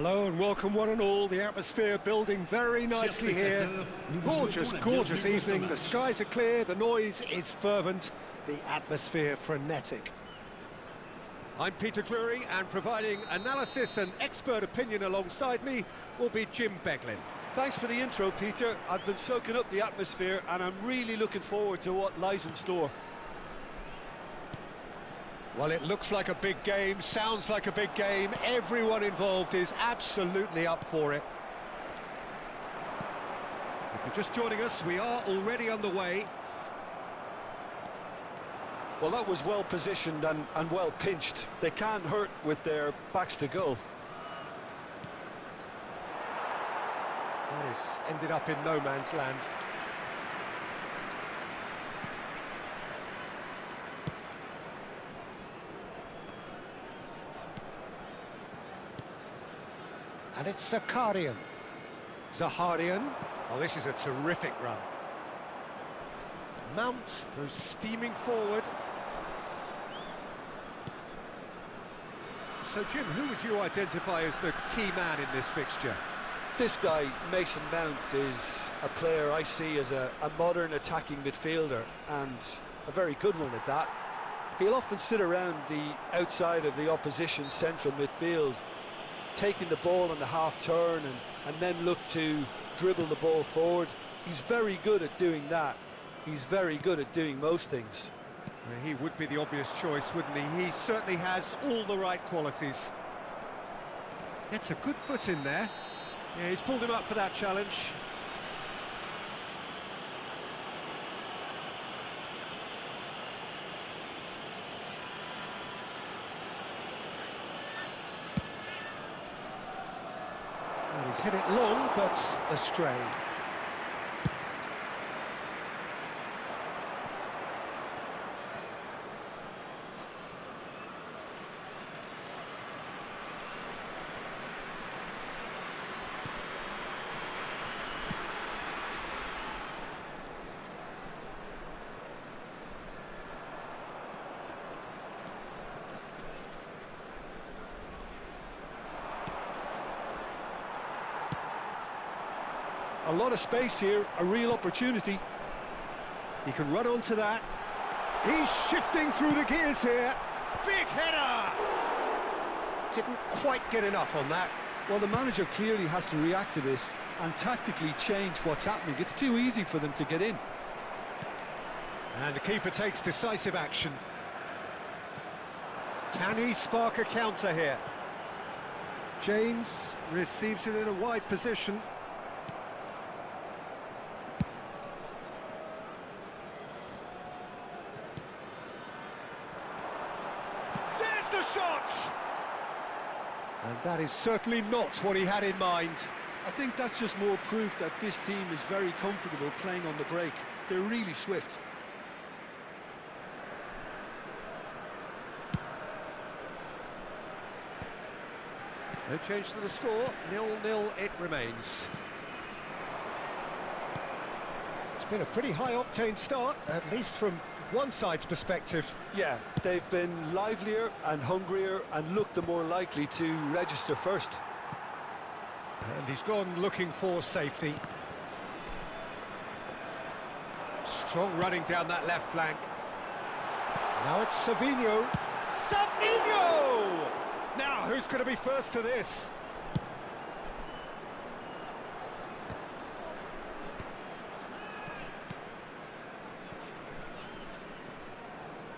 Hello and welcome one and all. The atmosphere building very nicely here. Gorgeous, gorgeous evening. The skies are clear, the noise is fervent, the atmosphere frenetic. I'm Peter Drury, and providing analysis and expert opinion alongside me will be Jim Beglin. Thanks for the intro, Peter. I've been soaking up the atmosphere and I'm really looking forward to what lies in store. Well, it looks like a big game, sounds like a big game. Everyone involved is absolutely up for it. If you're just joining us, we are already underway. Well, that was well positioned and well pinched. They can't hurt with their backs to goal. This ended up in no man's land. And it's Zaharian. Oh, this is a terrific run. Mount goes steaming forward. So, Jim, who would you identify as the key man in this fixture? This guy, Mason Mount, is a player I see as a modern attacking midfielder, and a very good one at that. He'll often sit around the outside of the opposition central midfield, taking the ball on the half turn and then look to dribble the ball forward. He's very good at doing that. He's very good at doing most things. He would be the obvious choice, wouldn't he? He certainly has all the right qualities. It's a good foot in there. Yeah, he's pulled him up for that challenge. Well, he's hit it long, but astray. A lot of space here, a real opportunity. He can run onto that. He's shifting through the gears here. Big header! Didn't quite get enough on that. Well, the manager clearly has to react to this and tactically change what's happening. It's too easy for them to get in. And the keeper takes decisive action. Can he spark a counter here? James receives it in a wide position. The shot! And that is certainly not what he had in mind. I think that's just more proof that this team is very comfortable playing on the break. They're really swift. No change to the score, 0-0 it remains. It's been a pretty high-octane start, at least from one side's perspective. Yeah, they've been livelier and hungrier and looked the more likely to register first. And he's gone looking for safety. Strong running down that left flank. Now it's Savinho. Savinho! Now, who's going to be first to this?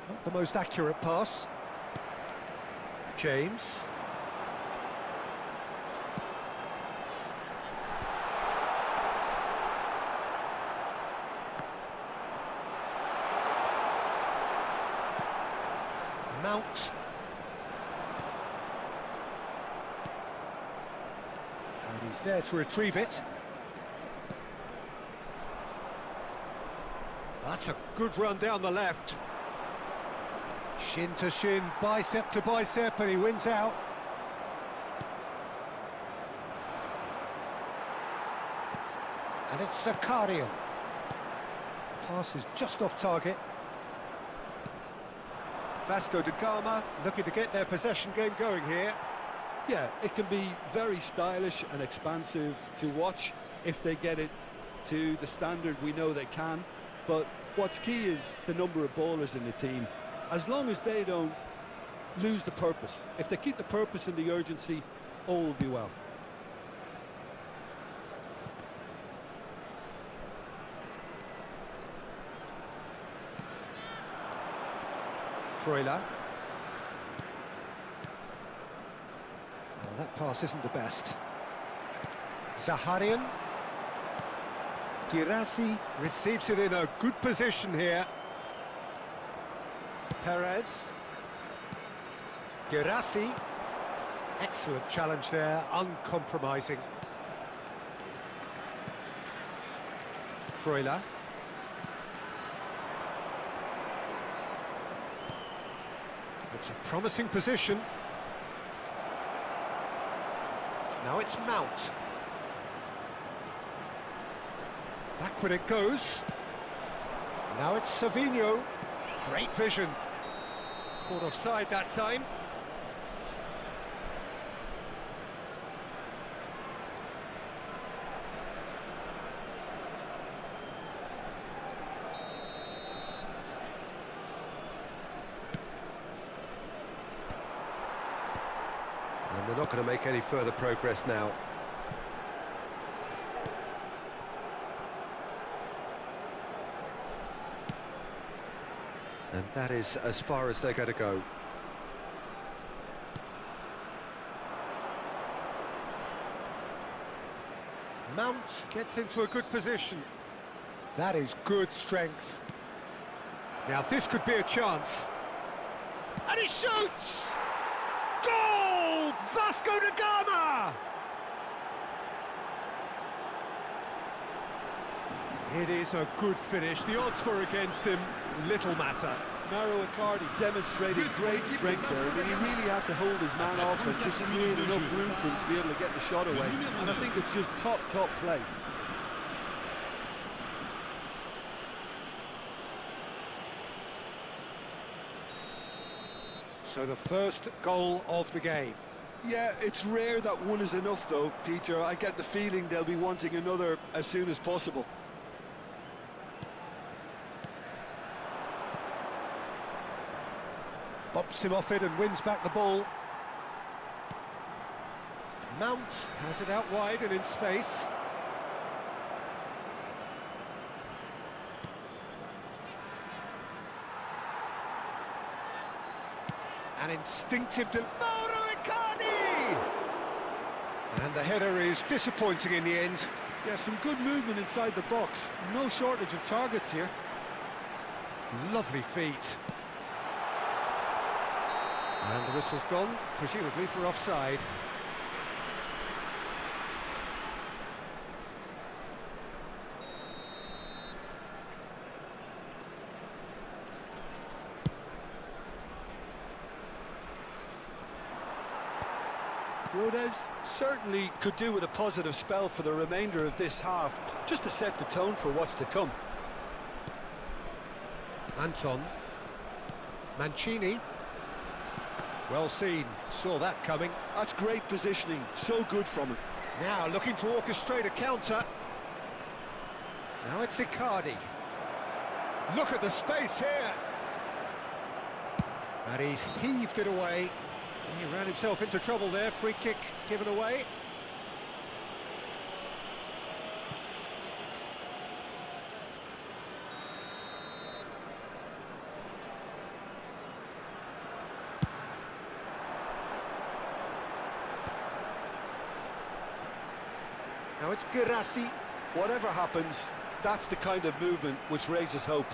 Not the most accurate pass. James. Mount. And he's there to retrieve it. That's a good run down the left. Shin to shin, bicep to bicep, and he wins out. And it's Zaharian. Pass is just off target. Vasco De Gama looking to get their possession game going here. Yeah, it can be very stylish and expansive to watch if they get it to the standard we know they can. But what's key is the number of bowlers in the team. As long as they don't lose the purpose, if they keep the purpose and the urgency, all will be well. Freuler. Well, that pass isn't the best. Zaharian. Girassi receives it in a good position here. Perez. Girassi. Excellent challenge there, uncompromising. Freuler. It's a promising position. Now it's Mount. Backward it goes. Now it's Savinho. Great vision. Caught offside that time. And they're not going to make any further progress now. And that is as far as they're going to go. Mount gets into a good position. That is good strength. Now this could be a chance. And he shoots! Goal! Vasco Da Gama! It is a good finish. The odds were against him. Little matter. Mauro Icardi demonstrated great strength there. I mean, he really had to hold his man off and just create enough room for him to be able to get the shot away. And I think it's just top play. So the first goal of the game. Yeah, it's rare that one is enough though, Peter. I get the feeling they'll be wanting another as soon as possible. Bumps him off it and wins back the ball. Mount has it out wide and in space. An instinctive Mauro Icardi! And the header is disappointing in the end. Yeah, some good movement inside the box. No shortage of targets here. Lovely feet. And the whistle's gone, presumably for offside. Rodez certainly could do with a positive spell for the remainder of this half, just to set the tone for what's to come. Anton. Mancini. Well seen, saw that coming. That's great positioning, so good from him. Now looking to orchestrate a counter. Now it's Icardi. Look at the space here. And he's heaved it away. He ran himself into trouble there, free kick given away. Now it's Girassi. Whatever happens, that's the kind of movement which raises hope.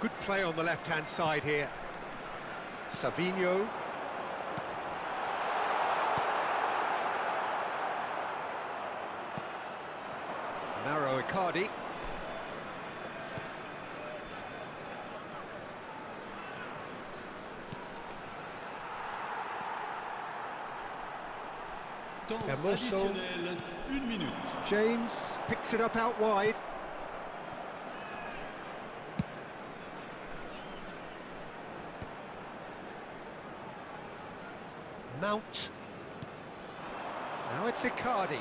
Good play on the left-hand side here. Savinho. Mauro Icardi. Hermoso. James picks it up out wide. Mount. Now it's Icardi.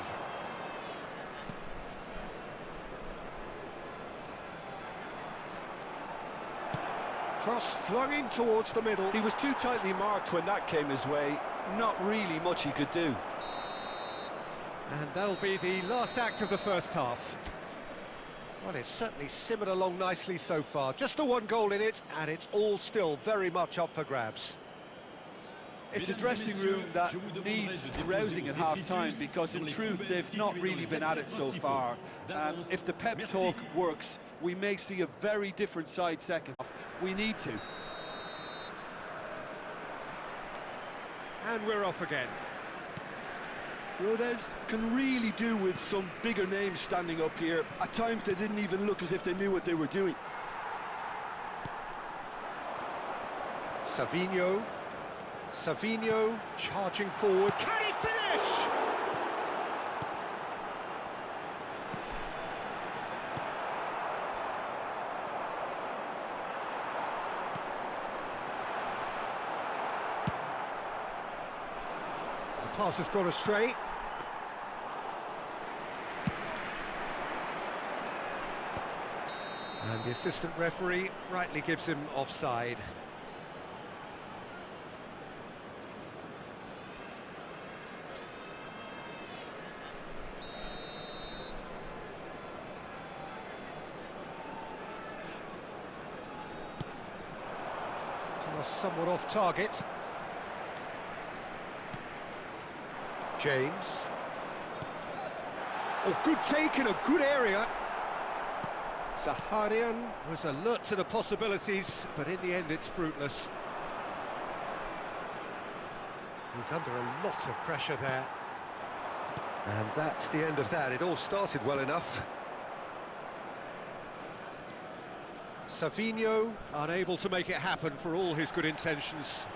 Cross flung in towards the middle. He was too tightly marked when that came his way. Not really much he could do. And that'll be the last act of the first half. Well, it's certainly simmered along nicely so far. Just the one goal in it, and it's all still very much up for grabs. It's a dressing room that needs rousing at half-time, because in truth they've not really been at it so far. If the pep talk works, we may see a very different side second half. We need to. And we're off again. Rodez can really do with some bigger names standing up here. At times they didn't even look as if they knew what they were doing. Savinho charging forward. Can he finish? The pass has gone astray. And the assistant referee rightly gives him offside. Somewhat off target. James. Oh, good take in a good area. Zaharian was alert to the possibilities, but in the end it's fruitless. He's under a lot of pressure there. And that's the end of that. It all started well enough. Savinho unable to make it happen for all his good intentions.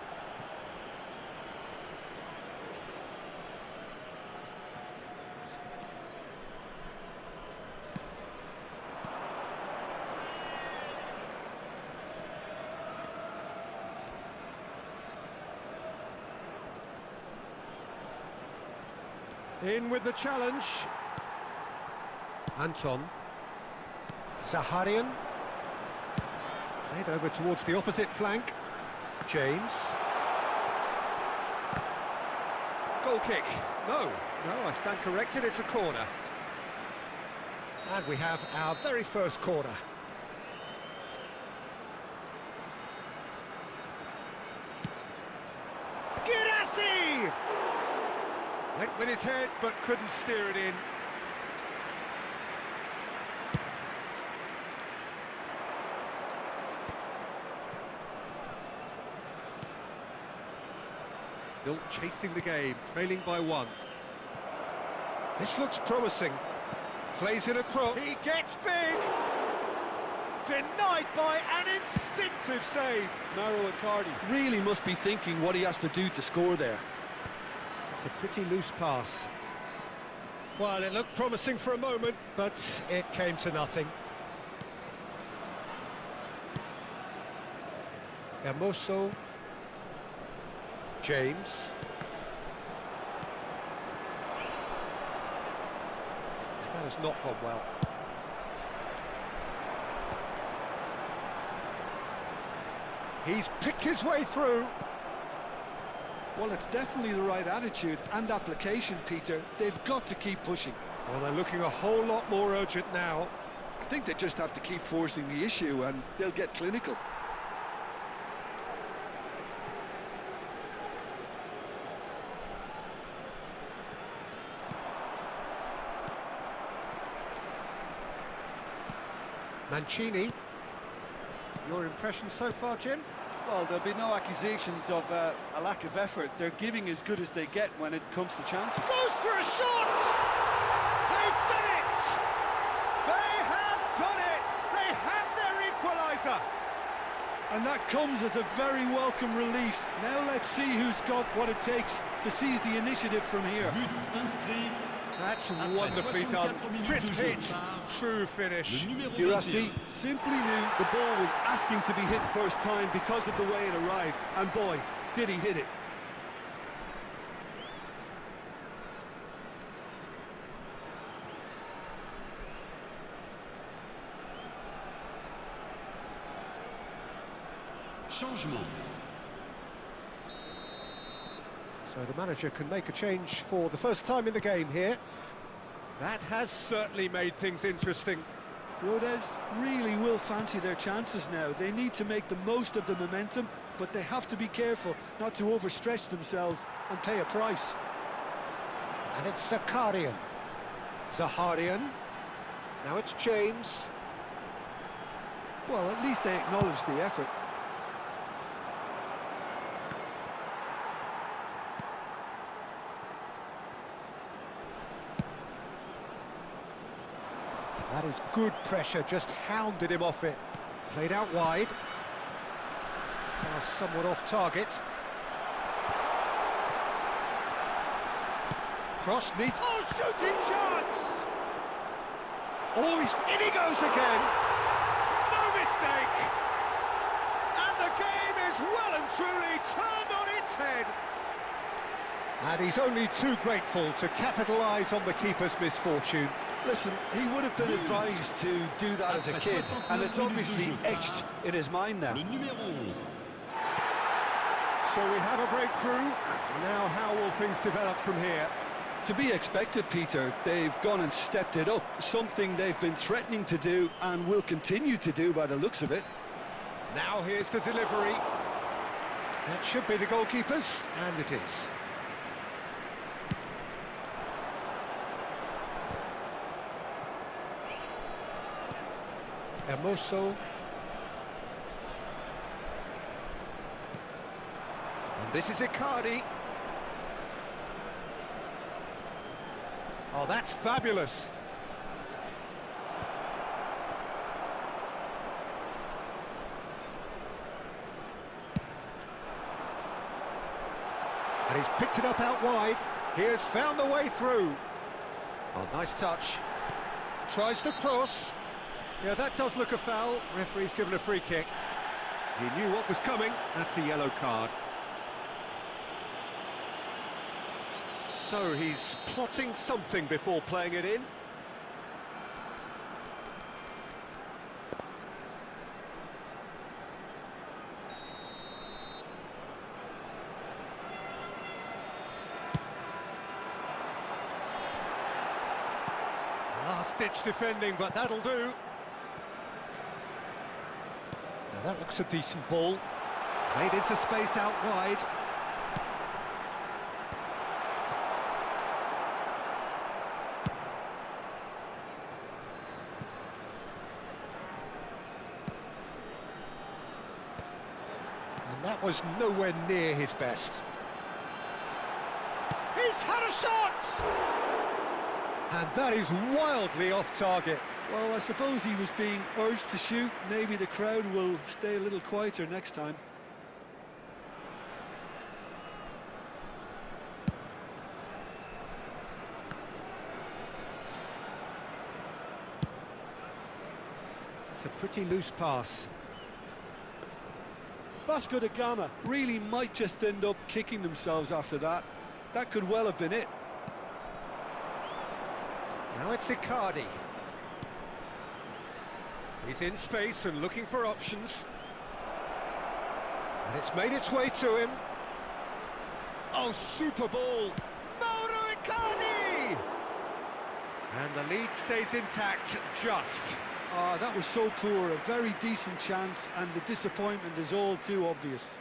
In with the challenge. Anton. Zaharian. Played over towards the opposite flank. James. Goal kick. No, I stand corrected, it's a corner. And we have our very first corner. Girassi! Went with his head, but couldn't steer it in. Still chasing the game, trailing by one. This looks promising. Plays it across. He gets big! Denied by an instinctive save. Mauro Icardi really must be thinking what he has to do to score there. It's a pretty loose pass. Well, it looked promising for a moment, but it came to nothing. Hermoso. James. That has not gone well. He's picked his way through. Well, it's definitely the right attitude and application, Peter. They've got to keep pushing. Well, they're looking a whole lot more urgent now. I think they just have to keep forcing the issue and they'll get clinical. Mancini. Your impression so far, Jim? Well, there'll be no accusations of a lack of effort. They're giving as good as they get when it comes to chances. Goes for a shot! They've done it! They have done it! They have their equaliser! And that comes as a very welcome relief. Now let's see who's got what it takes to seize the initiative from here. That's wonderfully done. Crisp hit, true finish. Girassi simply knew the ball was asking to be hit first time because of the way it arrived. And boy, did he hit it. Changement. So the manager can make a change for the first time in the game here. That has certainly made things interesting. Rodez really will fancy their chances now. They need to make the most of the momentum, but they have to be careful not to overstretch themselves and pay a price. And it's Zakarian. Zaharian. Now it's James. Well, at least they acknowledge the effort. That is good pressure, just hounded him off it. Played out wide. Pass somewhat off target. Cross needs... Oh, shooting chance! Oh, in he goes again! No mistake! And the game is well and truly turned on its head! And he's only too grateful to capitalise on the keeper's misfortune. Listen, he would have been advised to do that as a kid, and it's obviously etched in his mind now. Le numéro 11. So we have a breakthrough. Now how will things develop from here? To be expected, Peter. They've gone and stepped it up, something they've been threatening to do and will continue to do by the looks of it. Now here's the delivery. That should be the goalkeeper's, and it is. Hermoso. And this is Icardi. Oh, that's fabulous. And he's picked it up out wide. He has found the way through. Oh, nice touch. Tries to cross. Yeah, that does look a foul. Referee's given a free kick. He knew what was coming. That's a yellow card. So he's plotting something before playing it in. Last-ditch defending, but that'll do. Now that looks a decent ball. Played into space out wide. And that was nowhere near his best. He's had a shot! And that is wildly off target. Well, I suppose he was being urged to shoot. Maybe the crowd will stay a little quieter next time. It's a pretty loose pass. Vasco Da Gama really might just end up kicking themselves after that. That could well have been it. Now it's Icardi. He's in space and looking for options. And it's made its way to him. Oh, super ball. Mauro Icardi! And the lead stays intact, just. Ah, that was so poor. A very decent chance, and the disappointment is all too obvious.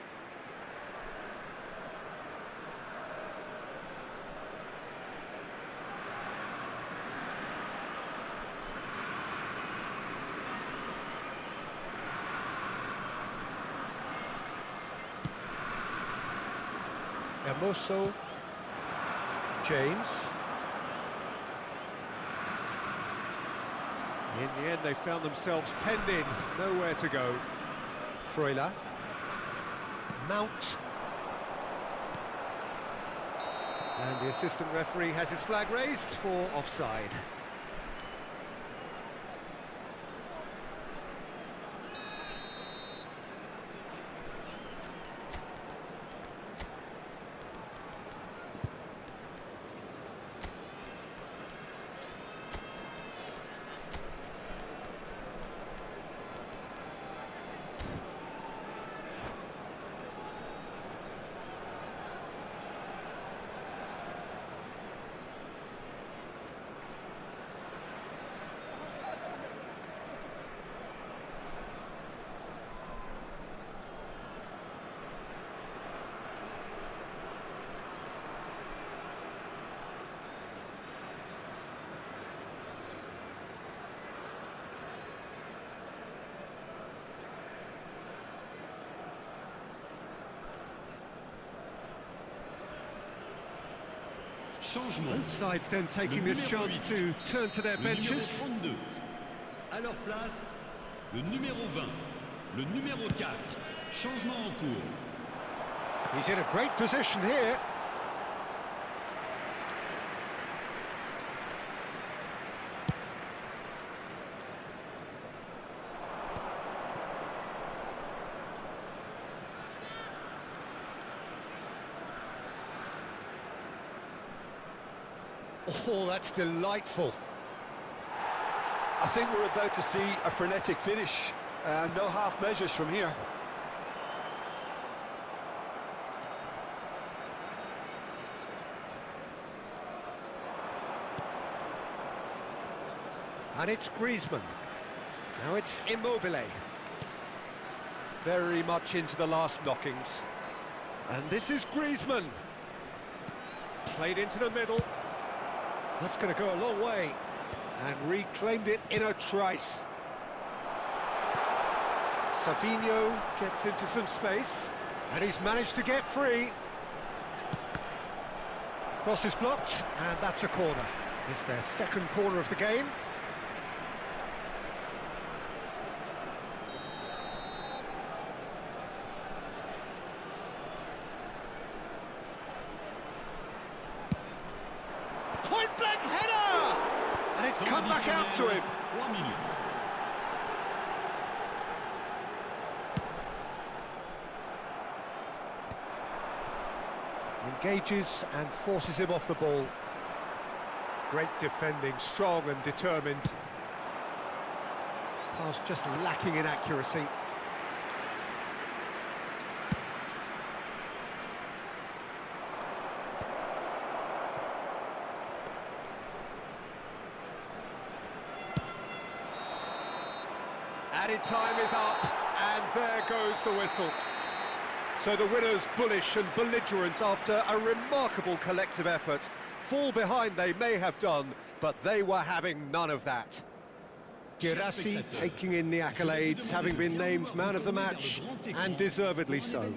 Hermoso. James. In the end, they found themselves penned in, nowhere to go. Freuler. Mount. And the assistant referee has his flag raised for offside. Changement. Both sides then taking this chance to turn to their Le benches. numéro 32. À leur place, le numéro 20. Le numéro 4. Changement en cours. He's in a great position here. Oh, that's delightful. I think we're about to see a frenetic finish. No half measures from here. And it's Griezmann. Now it's Immobile. Very much into the last knockings. And this is Griezmann. Played into the middle. That's going to go a long way. And reclaimed it in a trice. Savinho gets into some space. And he's managed to get free. Cross is blocked, and that's a corner. It's their second corner of the game. Point-blank header! And it's come back out to him. 3 minutes. Engages and forces him off the ball. Great defending, strong and determined. Pass just lacking in accuracy. Added time is up, and there goes the whistle. So the winners, bullish and belligerent after a remarkable collective effort. Fall behind they may have done, but they were having none of that. Girassi taking in the accolades, having been named man of the match, and deservedly so.